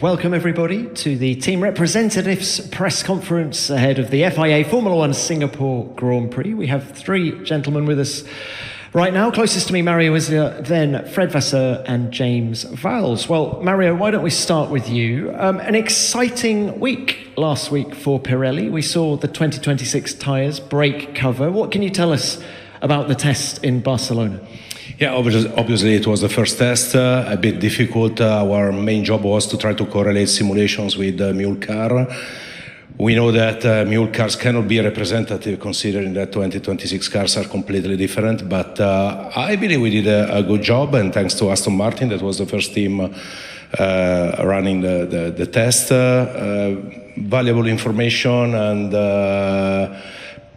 Welcome everybody to the team representatives press conference ahead of the FIA Formula One Singapore Grand Prix. We have three gentlemen with us right now. Closest to me, Mario Isla, then Fred Vasseur and James Valls. Well, Mario, why don't we start with you? An exciting week last week for Pirelli. We saw the 2026 tyres break cover. What can you tell us about the test in Barcelona? Yeah, obviously it was the first test, a bit difficult. Our main job was to try to correlate simulations with mule car. We know that mule cars cannot be representative considering that 2026 cars are completely different, but I believe we did a good job, and thanks to Aston Martin, that was the first team running the test. Valuable information and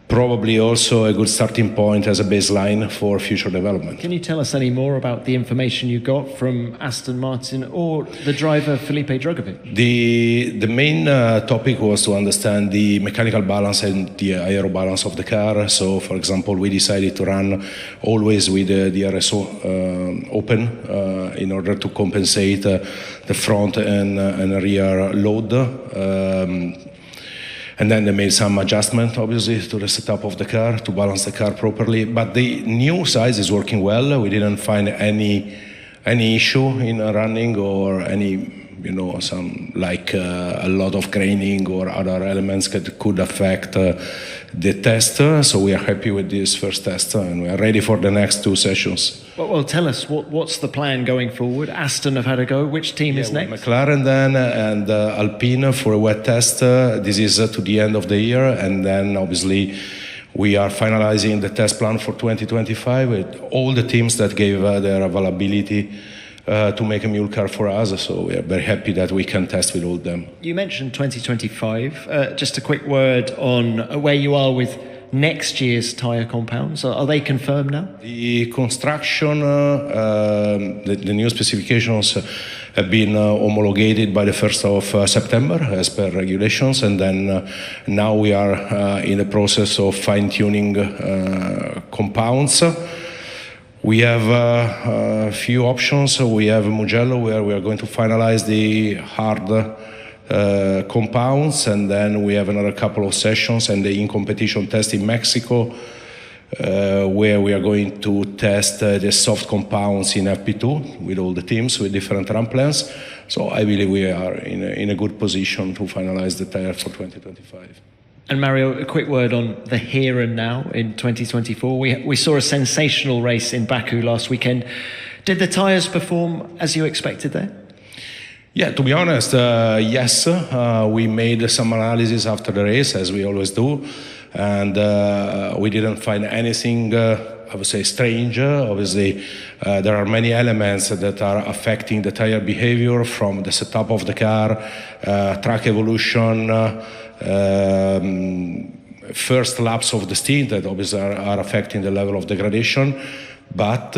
probably also a good starting point as a baseline for future development. Can you tell us any more about the information you got from Aston Martin or the driver Felipe Drugovich? The main topic was to understand the mechanical balance and the aero balance of the car. So, for example, we decided to run always with the RSO open in order to compensate the front and rear load. And then they made some adjustment, obviously, to the setup of the car to balance the car properly. But the new size is working well. We didn't find any issue in running or any, some like a lot of graining or other elements that could affect the test. So we are happy with this first test and we are ready for the next two sessions. Well, tell us, what's the plan going forward? Aston have had a go. Which team is next? McLaren then and Alpine for a wet test. This is to the end of the year. And then obviously we are finalizing the test plan for 2025 with all the teams that gave their availability to make a mule car for us, so we are very happy that we can test with all of them. You mentioned 2025. Just a quick word on where you are with next year's tyre compounds. Are they confirmed now? The construction, the new specifications have been homologated by the 1st of September as per regulations, and then now we are in the process of fine-tuning compounds. We have a few options. We have Mugello, where we are going to finalize the hard compounds, and then we have another couple of sessions and the in-competition test in Mexico, where we are going to test the soft compounds in FP2 with all the teams with different run plans. So I believe we are in a good position to finalize the tire for 2025. And Mario, a quick word on the here and now in 2024. We saw a sensational race in Baku last weekend. Did the tyres perform as you expected there? Yeah, to be honest, yes. We made some analysis after the race, as we always do, and we didn't find anything, I would say, strange. Obviously, there are many elements that are affecting the tyre behavior, from the setup of the car, track evolution, first laps of the stint that obviously are affecting the level of degradation, but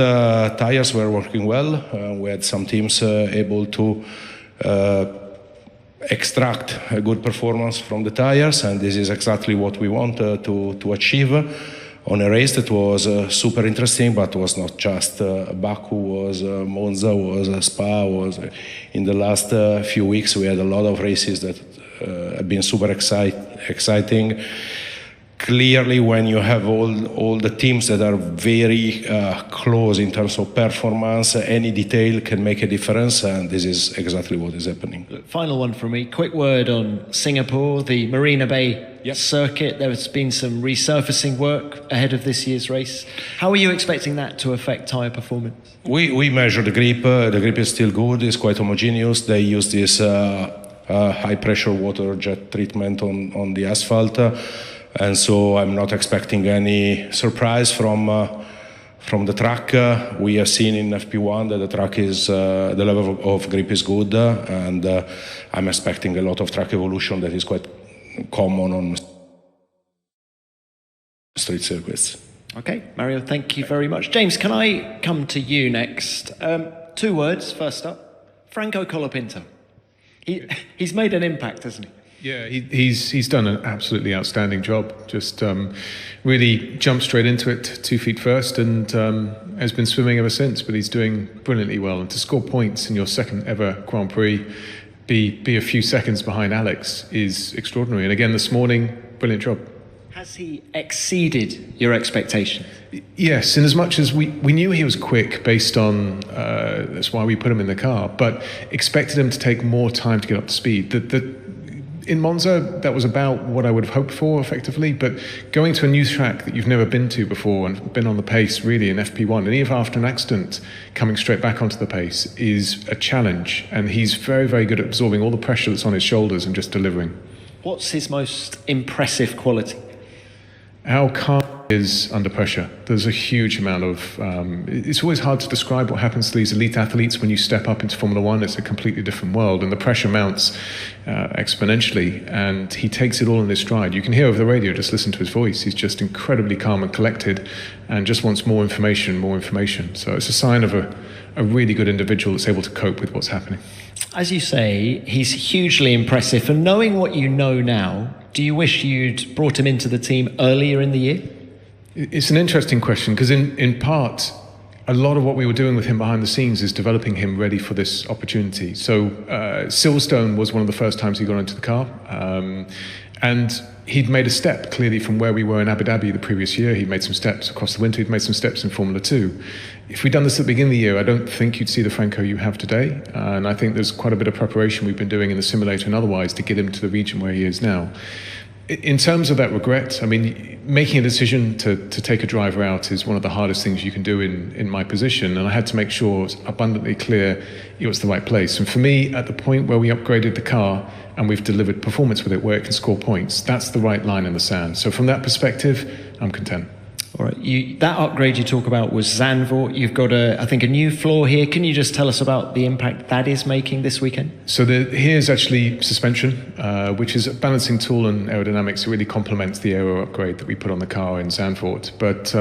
tires were working well. We had some teams able to extract a good performance from the tires, and this is exactly what we want to achieve on a race that was super interesting, but was not just Baku, was Monza, was Spa, was in the last few weeks we had a lot of races that have been super exciting. Clearly, when you have all the teams that are very close in terms of performance, any detail can make a difference, and this is exactly what is happening. Final one from me. Quick word on Singapore, the Marina Bay circuit. There has been some resurfacing work ahead of this year's race. How are you expecting that to affect tyre performance? We measure the grip. The grip is still good. It's quite homogeneous. They use this high-pressure water jet treatment on the asphalt. And so I'm not expecting any surprise from the track. We have seen in FP1 that the track is the level of grip is good, and I'm expecting a lot of track evolution that is quite common on street circuits. Okay, Mario, thank you very much. James, can I come to you next? Two words, first up. Franco Colapinto. He's made an impact, hasn't he? Yeah, he's done an absolutely outstanding job. Just really jumped straight into it, 2 feet first, and has been swimming ever since. But he's doing brilliantly well. And to score points in your second ever Grand Prix be a few seconds behind Alex is extraordinary. And again, this morning, brilliant job. Has he exceeded your expectation? Yes, in as much as we knew he was quick based on, that's why we put him in the car, but expected him to take more time to get up to speed. In Monza, that was about what I would have hoped for, effectively, but going to a new track that you've never been to before and been on the pace, really, in FP1, and even after an accident, coming straight back onto the pace is a challenge, and he's very, very good at absorbing all the pressure that's on his shoulders and just delivering. What's his most impressive quality? How calm he is under pressure. There's a huge amount of... it's always hard to describe what happens to these elite athletes when you step up into Formula One. It's a completely different world, and the pressure mounts exponentially, and he takes it all in his stride. You can hear over the radio, just listen to his voice. He's just incredibly calm and collected and just wants more information, more information. So it's a sign of a really good individual that's able to cope with what's happening. As you say, he's hugely impressive, and knowing what you know now, do you wish you'd brought him into the team earlier in the year? It's an interesting question, because in part, a lot of what we were doing with him behind the scenes is developing him ready for this opportunity. So Silverstone was one of the first times he got into the car, and he'd made a step clearly from where we were in Abu Dhabi the previous year. He'd made some steps across the winter. He'd made some steps in Formula 2. If we'd done this at the beginning of the year, I don't think you'd see the Franco you have today. And I think there's quite a bit of preparation we've been doing in the simulator and otherwise to get him to the region where he is now. In terms of that regret, I mean, making a decision to take a driver out is one of the hardest things you can do in my position. And I had to make sure it was abundantly clear it was the right place. And for me, at the point where we upgraded the car and we've delivered performance with it where it can score points, that's the right line in the sand. So from that perspective, I'm content. All right, that upgrade you talk about was Zandvoort. You've got, I think, a new floor here. Can you just tell us about the impact that is making this weekend? So here's actually suspension, which is a balancing tool and aerodynamics. It really complements the aero upgrade that we put on the car in Zandvoort. But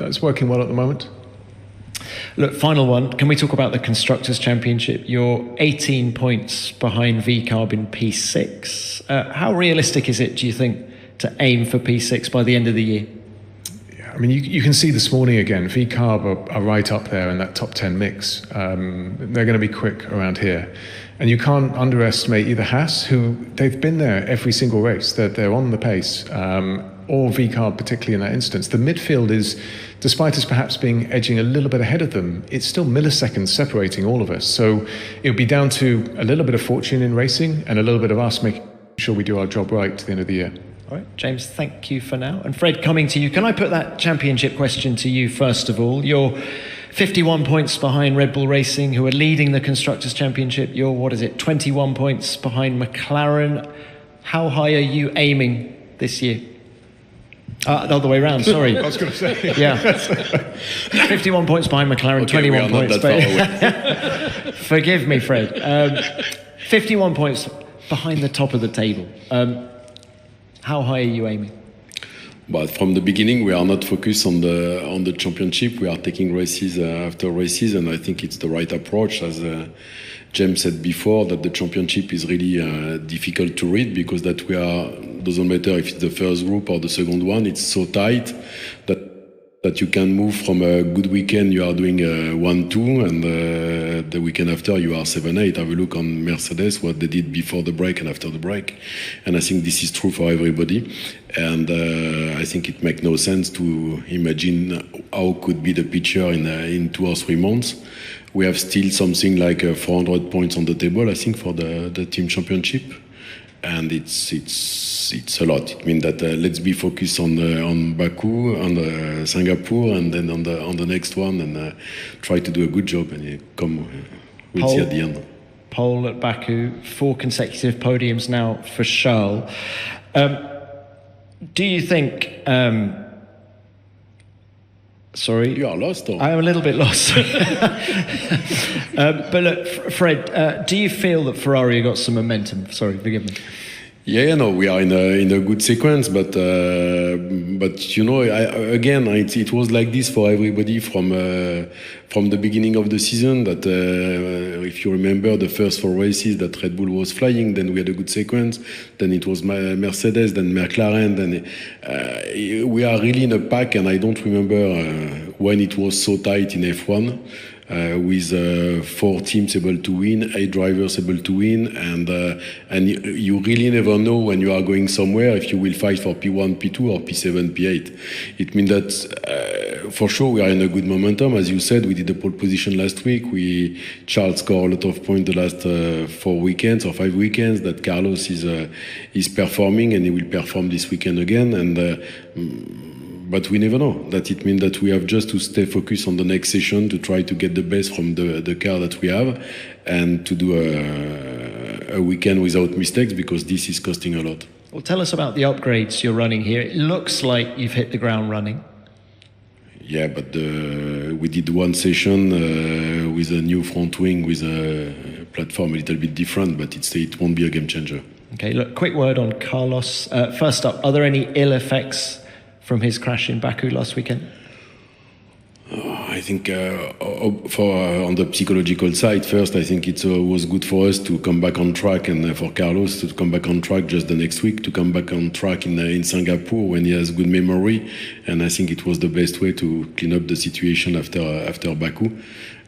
it's working well at the moment. Look, final one. Can we talk about the Constructors' Championship? You're 18 points behind VCarb in P6. How realistic is it, do you think, to aim for P6 by the end of the year? I mean, you can see this morning again, VCarb are right up there in that top 10 mix. They're going to be quick around here. And you can't underestimate either Haas, who they've been there every single race, they're on the pace, or VCarb, particularly in that instance. The midfield is, despite us perhaps being edging a little bit ahead of them, it's still milliseconds separating all of us. So it'll be down to a little bit of fortune in racing and a little bit of us making sure we do our job right to the end of the year. All right, James, thank you for now. And Fred, coming to you, can I put that championship question to you first of all? You're 51 points behind Red Bull Racing, who are leading the Constructors' Championship. You're, 21 points behind McLaren. How high are you aiming this year? The other way around, sorry. I was going to say. Yeah. 51 points behind McLaren, okay, 21 points. Forgive me, Fred. 51 points behind the top of the table. How high are you aiming? But from the beginning, we are not focused on the championship. We are taking races after races, and I think it's the right approach. As James said before, that the championship is really difficult to read because that we are doesn't matter if it's the first group or the second one. It's so tight that you can move from a good weekend. You are doing 1-2, and the weekend after you are 7-8. Have a look on Mercedes, what they did before the break and after the break, and I think this is true for everybody. And I think it makes no sense to imagine how could be the picture in 2 or 3 months. We have still something like 400 points on the table, I think, for the team championship, and it's a lot. It means that let's be focused on Baku, on Singapore, and then on the next one, and try to do a good job. And we'll see at the end. Pole at Baku, 4 consecutive podiums now for Charles. Do you think? Sorry, you are lost. Or? I am a little bit lost. But look, Fred, do you feel that Ferrari got some momentum? Sorry, forgive me. Yeah, no, we are in a good sequence, but you know, again, it was like this for everybody from the beginning of the season. That if you remember the first 4 races that Red Bull was flying, then we had a good sequence. Then it was Mercedes, then McLaren. Then we are really in a pack, and I don't remember when it was so tight in F1. with 4 teams able to win, 8 drivers able to win, and you really never know when you are going somewhere if you will fight for P1, P2 or P7, P8. It means that for sure we are in a good momentum. As you said, we did the pole position last week. Charles scored a lot of points the last 4 weekends or 5 weekends. That Carlos is performing, and he will perform this weekend again. But we never know. That it means that we have just to stay focused on the next session to try to get the best from the car that we have, and to do a weekend without mistakes, because this is costing a lot. Well, tell us about the upgrades you're running here. It looks like you've hit the ground running. Yeah, but we did one session with a new front wing with a platform a little bit different, but it won't be a game changer. Okay, look, quick word on Carlos. First up, are there any ill effects from his crash in Baku last weekend? I think on the psychological side, first, I think it was good for us to come back on track, and for Carlos to come back on track just the next week, to come back on track in Singapore when he has good memory. And I think it was the best way to clean up the situation after Baku.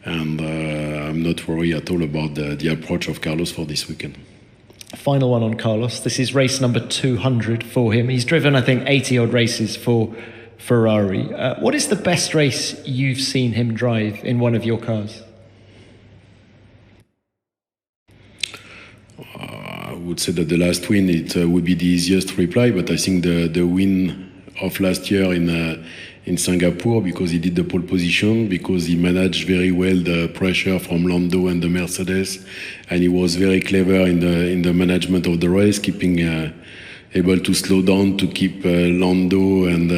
And I'm not worried at all about the approach of Carlos for this weekend. Final one on Carlos. This is race number 200 for him. He's driven, I think, 80 odd races for Ferrari. What is the best race you've seen him drive in one of your cars? I would say that the last win, it would be the easiest reply, but I think the win of last year in Singapore, because he did the pole position, because he managed very well the pressure from Lando and the Mercedes, and he was very clever in the management of the race, keeping able to slow down to keep Lando and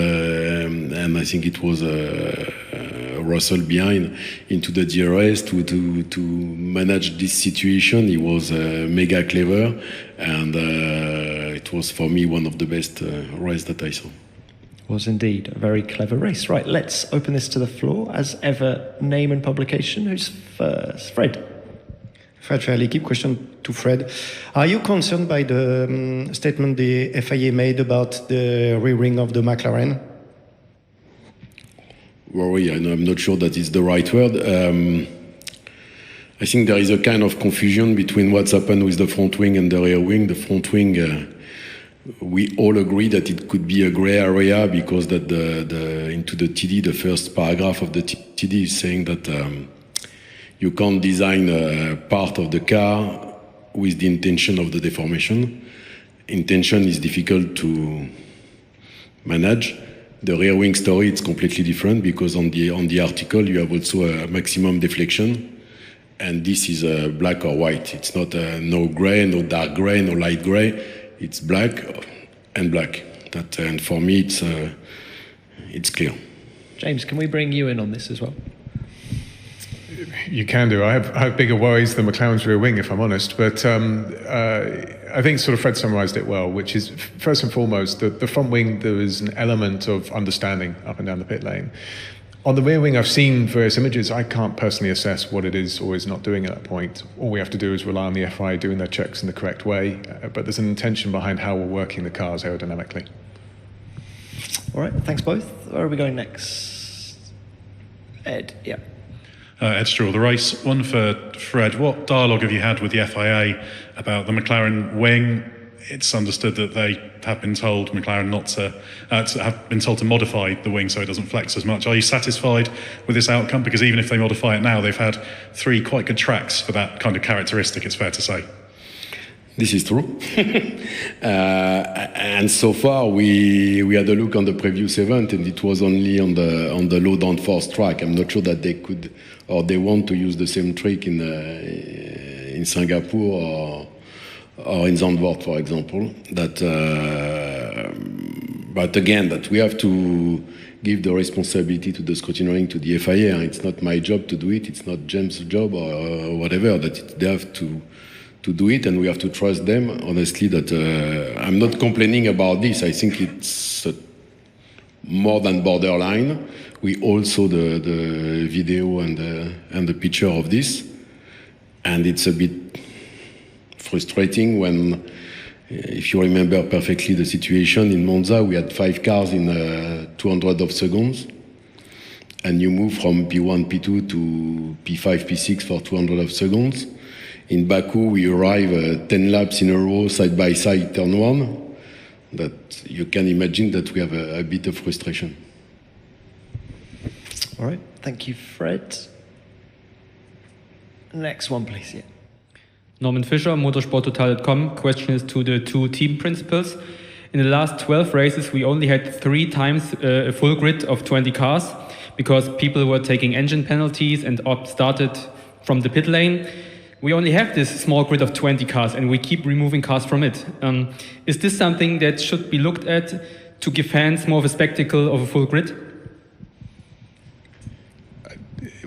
I think it was Russell behind into the DRS to manage this situation. He was mega clever, and it was for me one of the best races that I saw. Was indeed a very clever race. Right, let's open this to the floor. As ever, name and publication. Who's first? Fred. Fred Fairley, keep question to Fred. Are you concerned by the statement the FIA made about the re-ring of the McLaren? Worry, I'm not sure that is the right word. I think there is a kind of confusion between what's happened with the front wing and the rear wing. The front wing, we all agree that it could be a gray area, because that into the TD, the first paragraph of the TD is saying that you can't design a part of the car with the intention of the deformation. Intention is difficult to manage. The rear wing story, it's completely different, because on the article you have also a maximum deflection, and this is black or white. It's not no gray, no dark gray, no light gray. It's black and black. And for me, it's clear. James, can we bring you in on this as well? You can do. I have bigger worries than McLaren's rear wing, if I'm honest. But I think sort of Fred summarised it well, which is, first and foremost, the front wing, there is an element of understanding up and down the pit lane. On the rear wing, I've seen various images. I can't personally assess what it is or is not doing at that point. All we have to do is rely on the FIA doing their checks in the correct way. But there's an intention behind how we're working the cars aerodynamically. All right, thanks both. Where are we going next? Ed, yeah. Ed Straw, the race. One for Fred. What dialogue have you had with the FIA about the McLaren wing? It's understood that they have been told, McLaren, not to have been told to modify the wing so it doesn't flex as much. Are you satisfied with this outcome? Because even if they modify it now, they've had 3 quite good tracks for that kind of characteristic, it's fair to say. This is true. And so far, we had a look on the previous event, and it was only on the low downforce track. I'm not sure that they could or they want to use the same trick in Singapore or in Zandvoort, for example. But again, that we have to give the responsibility to the scrutineering, to the FIA. It's not my job to do it. It's not James' job or whatever. That they have to do it, and we have to trust them. Honestly, that I'm not complaining about this. I think it's more than borderline. We all saw the video and the picture of this, and it's a bit frustrating when, if you remember perfectly the situation in Monza, we had 5 cars in 200 of seconds, and you move from P1, P2 to P5, P6 for 200 of seconds. In Baku, we arrive 10 laps in a row, side by side, turn one. That you can imagine that we have a bit of frustration. All right, thank you, Fred. Next one, please. Yeah. Norman Fischer, motorsporttotal.com. Question is to the two team principals. In the last 12 races, we only had 3 times a full grid of 20 cars because people were taking engine penalties and started from the pit lane. We only have this small grid of 20 cars and we keep removing cars from it. Is this something that should be looked at to give fans more of a spectacle of a full grid?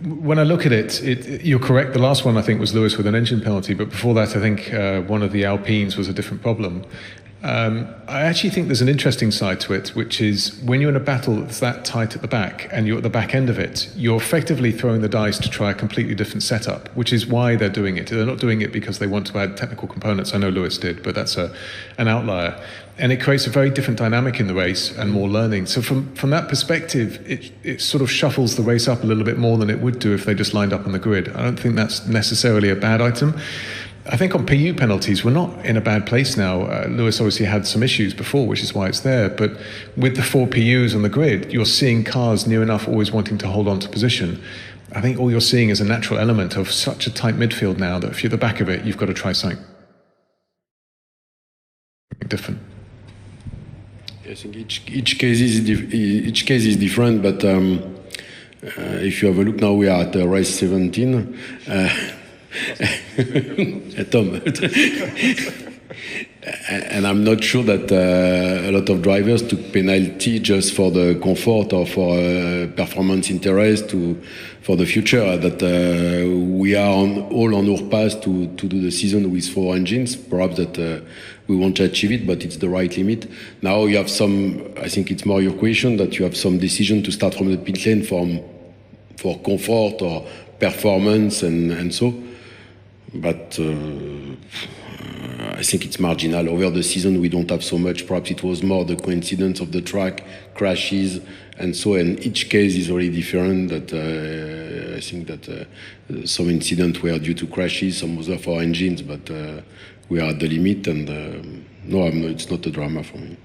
When I look at it, you're correct. The last one, I think, was Lewis with an engine penalty. But before that, I think one of the Alpines was a different problem. I actually think there's an interesting side to it, which is when you're in a battle that's that tight at the back and you're at the back end of it, you're effectively throwing the dice to try a completely different setup, which is why they're doing it. They're not doing it because they want to add technical components. I know Lewis did, but that's an outlier. And it creates a very different dynamic in the race and more learning. So from that perspective, it sort of shuffles the race up a little bit more than it would do if they just lined up on the grid. I don't think that's necessarily a bad item. I think on PU penalties, we're not in a bad place now. Lewis obviously had some issues before, which is why it's there. But with the 4 PUs on the grid, you're seeing cars near enough always wanting to hold on to position. I think all you're seeing is a natural element of such a tight midfield now that if you're at the back of it, you've got to try something different. I think each case is different, but if you have a look now, we are at race 17. Tom. And I'm not sure that a lot of drivers took penalty just for the comfort or for performance interest for the future. That we are all on our path to do the season with 4 engines. Perhaps that we won't achieve it, but it's the right limit. Now you have I think it's more your question, that you have some decision to start from the pit lane for comfort or performance and so. But I think it's marginal. Over the season, we don't have so much. Perhaps it was more the coincidence of the track, crashes, and so. And each case is really different. That I think that some incidents were due to crashes, some other for engines. But we are at the limit, and no, it's not a drama for me.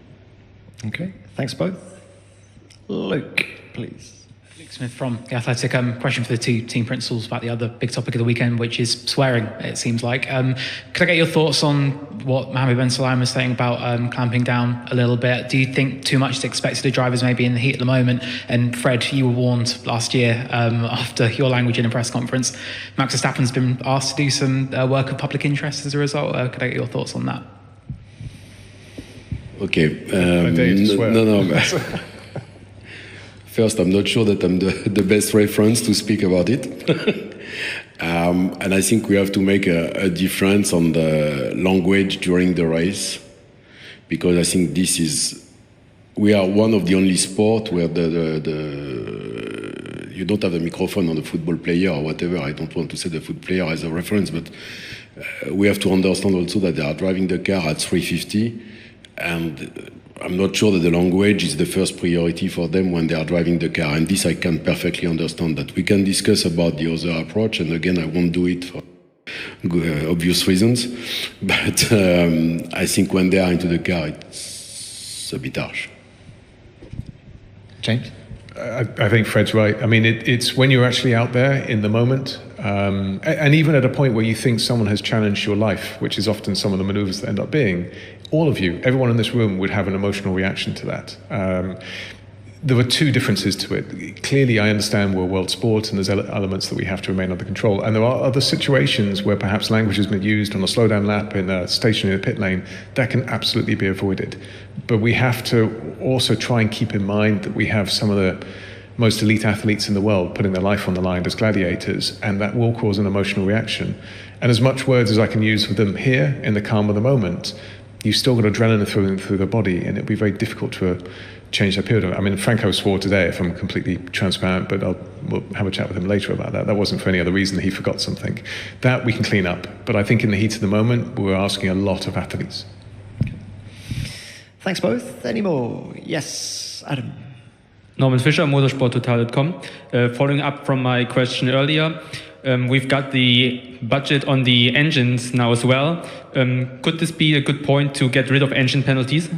Okay, thanks both. Luke, please. Smith from The Athletic. Question for the two team principals about the other big topic of the weekend, which is swearing, it seems like. Could I get your thoughts on what Mohammed Ben Sulayem was saying about clamping down a little bit? Do you think too much is expected of drivers maybe in the heat at the moment? And Fred, you were warned last year after your language in a press conference. Max Verstappen's been asked to do some work of public interest as a result. Could I get your thoughts on that? Okay. No. First, I'm not sure that I'm the best reference to speak about it. And I think we have to make a difference on the language during the race, because I think we are one of the only sport where you don't have a microphone on the football player or whatever. I don't want to say the football player as a reference, but we have to understand also that they are driving the car at 350, and I'm not sure that the language is the first priority for them when they are driving the car. And this I can perfectly understand. That we can discuss about the other approach, and again, I won't do it for obvious reasons. But I think when they are into the car, it's a bit harsh. James? I think Fred's right. I mean, it's when you're actually out there in the moment, and even at a point where you think someone has challenged your life, which is often some of the maneuvers that end up being, all of you, everyone in this room would have an emotional reaction to that. There were 2 differences to it. Clearly, I understand we're a world sport and there's elements that we have to remain under control. And there are other situations where perhaps language has been used on a slowdown lap in a station in a pit lane that can absolutely be avoided. But we have to also try and keep in mind that we have some of the most elite athletes in the world putting their life on the line as gladiators, and that will cause an emotional reaction. And as much words as I can use with them here in the calm of the moment, you've still got adrenaline through the body, and it'll be very difficult to change that period. I mean, Franco swore today, if I'm completely transparent, but we'll have a chat with him later about that. That wasn't for any other reason, he forgot something. That we can clean up. But I think in the heat of the moment, we're asking a lot of athletes. Thanks both. Any more? Yes, Adam. Norman Fischer, motorsporttotal.com. Following up from my question earlier, we've got the budget on the engines now as well. Could this be a good point to get rid of engine penalties?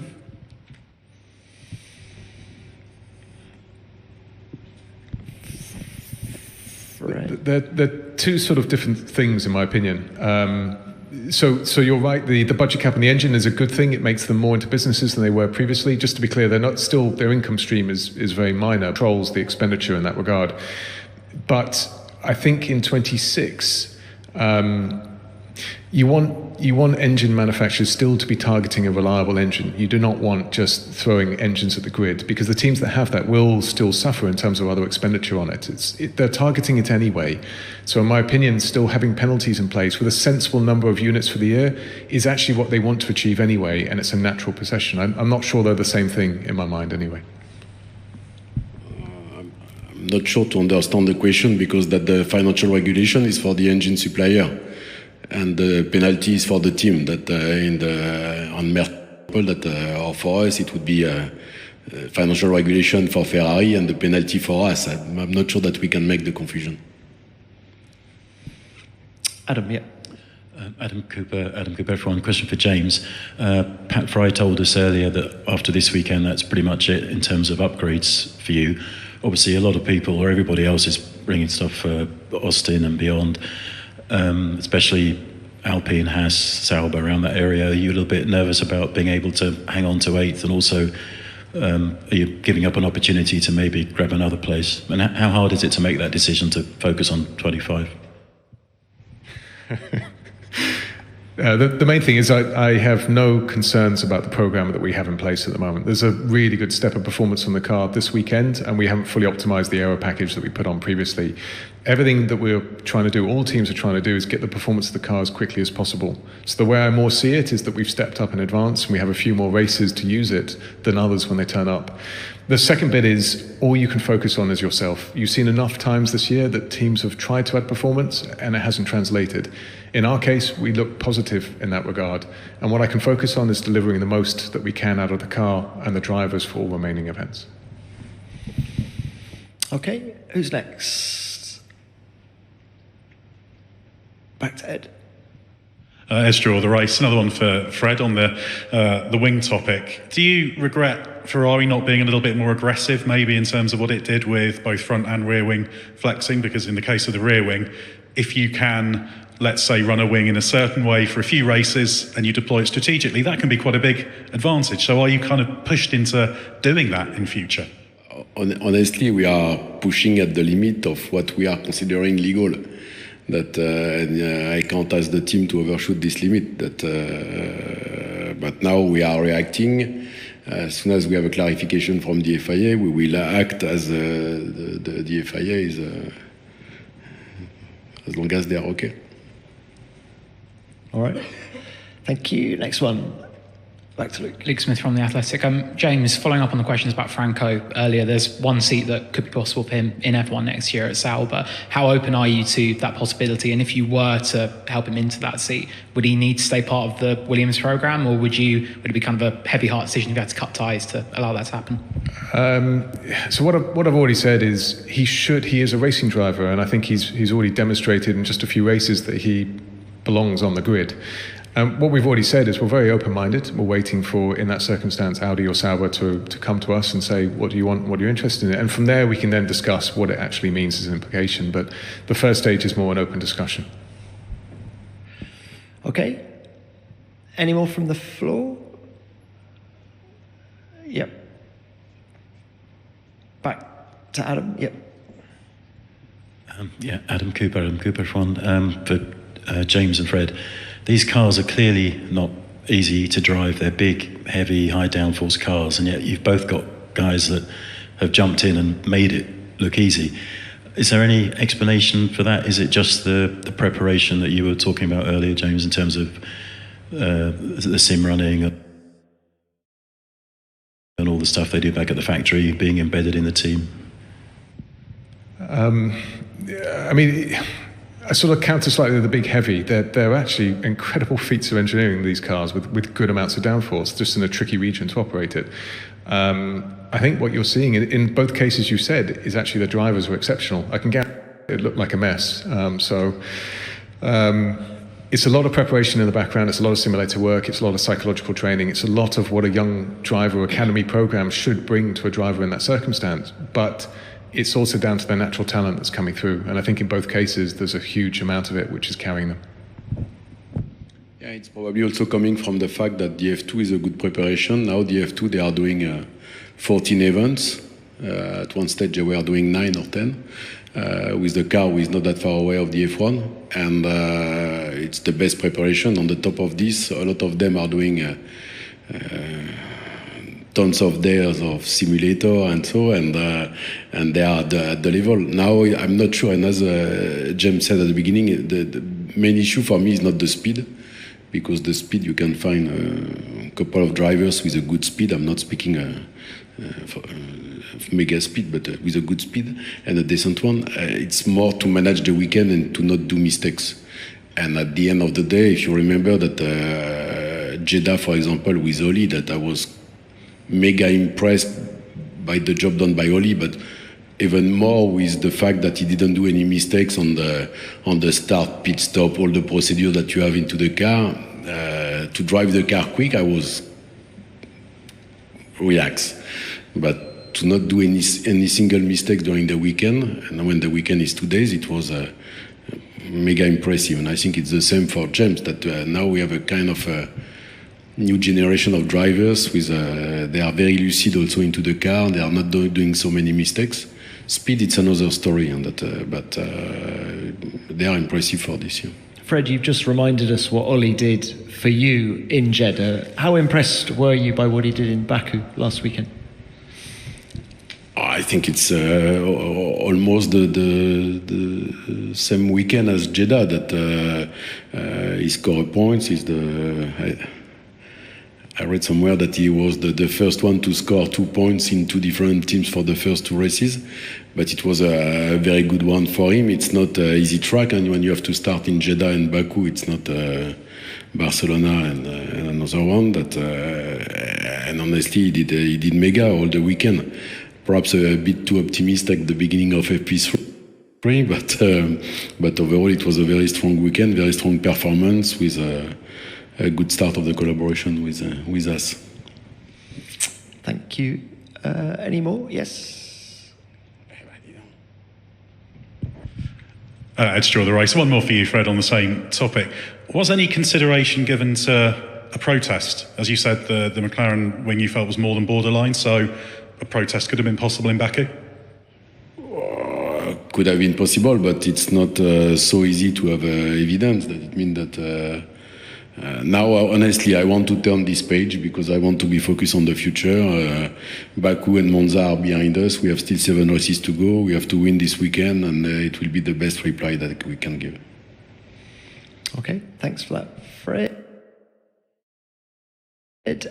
They're two sort of different things, in my opinion. So you're right. The budget cap on the engine is a good thing. It makes them more into businesses than they were previously. Just to be clear, they're not still, their income stream is very minor. Controls the expenditure in that regard. But I think in 26, you want engine manufacturers still to be targeting a reliable engine. You do not want just throwing engines at the grid, because the teams that have that will still suffer in terms of other expenditure on it. They're targeting it anyway. So in my opinion, still having penalties in place with a sensible number of units for the year is actually what they want to achieve anyway, and it's a natural procession. I'm not sure they're the same thing in my mind anyway. I'm not sure to understand the question, because that the financial regulation is for the engine supplier, and the penalty is for the team. That on Merkel, or for us, it would be financial regulation for Ferrari and the penalty for us. I'm not sure that we can make the confusion. Adam, yeah. Adam Cooper, everyone. Question for James. Pat Fry told us earlier that after this weekend, that's pretty much it in terms of upgrades for you. Obviously, a lot of people, or everybody else, is bringing stuff for Austin and beyond, especially Alpine, Haas, Sauber, around that area. Are you a little bit nervous about being able to hang on to 8th, and also are you giving up an opportunity to maybe grab another place? And how hard is it to make that decision to focus on 25? The main thing is I have no concerns about the program that we have in place at the moment. There's a really good step of performance on the car this weekend, and we haven't fully optimized the aero package that we put on previously. Everything that we're trying to do, all teams are trying to do, is get the performance of the car as quickly as possible. So the way I more see it is that we've stepped up in advance, and we have a few more races to use it than others when they turn up. The second bit is all you can focus on is yourself. You've seen enough times this year that teams have tried to add performance and it hasn't translated. In our case, we look positive in that regard. And what I can focus on is delivering the most that we can out of the car and the drivers for all remaining events. Okay, who's next? Back to Ed. Esdra, the race. Another one for Fred on the wing topic. Do you regret Ferrari not being a little bit more aggressive, maybe in terms of what it did with both front and rear wing flexing? Because in the case of the rear wing, if you can, let's say, run a wing in a certain way for a few races and you deploy it strategically, that can be quite a big advantage. So are you kind of pushed into doing that in future? Honestly, we are pushing at the limit of what we are considering legal. That I can't ask the team to overshoot this limit. But now we are reacting. As soon as we have a clarification from the FIA, we will act as the FIA is, as long as they are okay. All right. Thank you. Next one. Back to Luke. Luke Smith from The Athletic. James, following up on the questions about Franco earlier, there's one seat that could be possible for him in F1 next year at Sauber. How open are you to that possibility? And if you were to help him into that seat, would he need to stay part of the Williams program, or would it be kind of a heavy heart decision if you had to cut ties to allow that to happen? So what I've already said is he is a racing driver, and I think he's already demonstrated in just a few races that he belongs on the grid. What we've already said is we're very open-minded. We're waiting for, in that circumstance, Audi or Sauber to come to us and say, what do you want, what are you interested in? And from there, we can then discuss what it actually means as an implication. But the first stage is more an open discussion. Okay. Any more from the floor? Yep. Back to Adam. Yep. Adam Cooper for James and Fred. These cars are clearly not easy to drive. They're big, heavy, high downforce cars, and yet you've both got guys that have jumped in and made it look easy. Is there any explanation for that? Is it just the preparation that you were talking about earlier, James, in terms of the sim running and all the stuff they do back at the factory being embedded in the team? I mean, I sort of counter slightly the big heavy. They're actually incredible feats of engineering, these cars, with good amounts of downforce, just in a tricky region to operate it. I think what you're seeing in both cases you said is actually the drivers were exceptional. I can guarantee it looked like a mess. It's a lot of preparation in the background, it's a lot of simulator work, it's a lot of psychological training, it's a lot of what a young driver academy program should bring to a driver in that circumstance. But it's also down to their natural talent that's coming through. And I think in both cases, there's a huge amount of it which is carrying them. Yeah, it's probably also coming from the fact that the F2 is a good preparation. Now the F2, they are doing 14 events. At one stage, they were doing 9 or 10. With the car, who is not that far away of the F1. And it's the best preparation. On the top of this, a lot of them are doing tons of days of simulator and so, and they are at the level. Now, I'm not sure, and as James said at the beginning, the main issue for me is not the speed, because the speed, you can find a couple of drivers with a good speed. I'm not speaking for mega speed, but with a good speed and a decent one. It's more to manage the weekend and to not do mistakes. And at the end of the day, if you remember that Jeddah, for example, with Oli, that I was mega impressed by the job done by Oli, but even more with the fact that he didn't do any mistakes on the start, pit stop, all the procedure that you have into the car. To drive the car quick, I was relaxed. But to not do any single mistake during the weekend, and when the weekend is 2 days, it was mega impressive. And I think it's the same for James, that now we have a kind of new generation of drivers with they are very lucid also into the car. They are not doing so many mistakes. Speed, it's another story, and but they are impressive for this year. Fred, you've just reminded us what Oli did for you in Jeddah. How impressed were you by what he did in Baku last weekend? I think it's almost the same weekend as Jeddah, that he scored points. I read somewhere that he was the first one to score 2 points in 2 different teams for the first 2 races, but it was a very good one for him. It's not an easy track, and when you have to start in Jeddah and Baku, it's not Barcelona and another one. And honestly, he did mega all the weekend. Perhaps a bit too optimistic at the beginning of FP3, but overall it was a very strong weekend, very strong performance with a good start of the collaboration with us. Thank you. Any more? Yes. It's Draw the Race. One more for you, Fred, on the same topic. Was any consideration given to a protest? As you said, the McLaren wing you felt was more than borderline, so a protest could have been possible in Baku? Could have been possible, but it's not so easy to have evidence. That it means that now, honestly, I want to turn this page because I want to be focused on the future. Baku and Monza are behind us. We have still 7 races to go. We have to win this weekend, and it will be the best reply that we can give. Okay, thanks for that, Fred.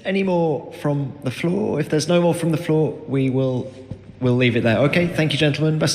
Any more from the floor? If there's no more from the floor, we'll leave it there. Okay, thank you, gentlemen. Best